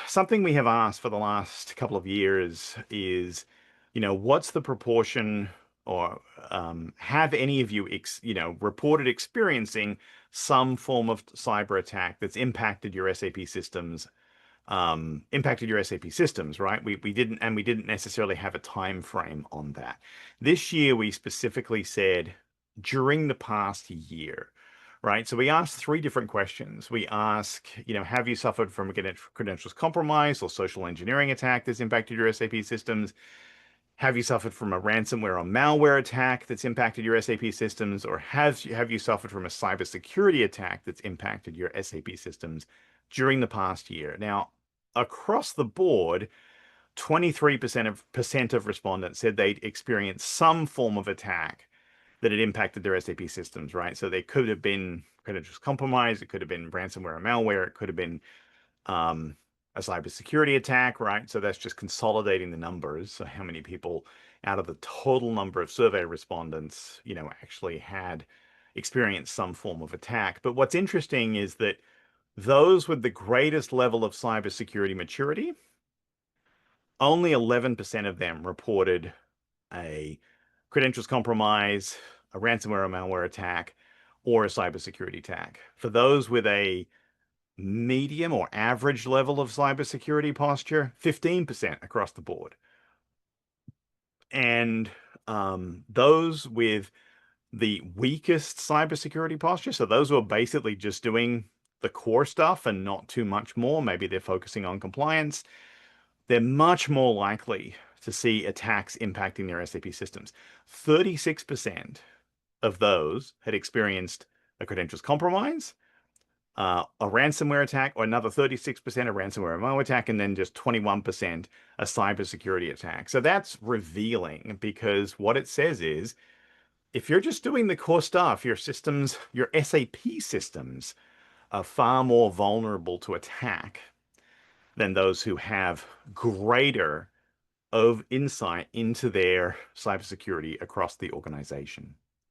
something we have asked for the last couple of years is, what's the proportion or have any of you, reported experiencing some form of cyber attack that's impacted your SAP systems, right? We didn't necessarily have a time frame on that. This year, we specifically said during the past year, right? So we asked three different questions. We ask, have you suffered from a credentials compromise or social engineering attack that's impacted your SAP systems? Have you suffered from a ransomware or malware attack that's impacted your SAP systems? Or have you suffered from a cybersecurity attack that's impacted your SAP systems during the past year? Now, across the board, 23% of respondents said they'd experienced some form of attack that had impacted their SAP systems, right? So they could have been credentials compromised, it could have been ransomware or malware, it could have been um, a cybersecurity attack, right? So that's just consolidating the numbers. So how many people out of the total number of survey respondents, actually had experienced some form of attack. But what's interesting is that those with the greatest level of cybersecurity maturity, only 11% of them reported a credentials compromise, a ransomware or malware attack, or a cybersecurity attack. For those with a medium or average level of cybersecurity posture, 15% across the board. And those with the weakest cybersecurity posture, so those who are basically just doing the core stuff and not too much more, maybe they're focusing on compliance, they're much more likely to see attacks impacting their SAP systems. 36% of those had experienced a credentials compromise, a ransomware attack, or another 36% a ransomware malware attack, and then just 21% a cybersecurity attack. So that's revealing because what it says is if you're just doing the core stuff, your systems, your SAP systems are far more vulnerable to attack than those who have greater of insight into their cybersecurity across the organization.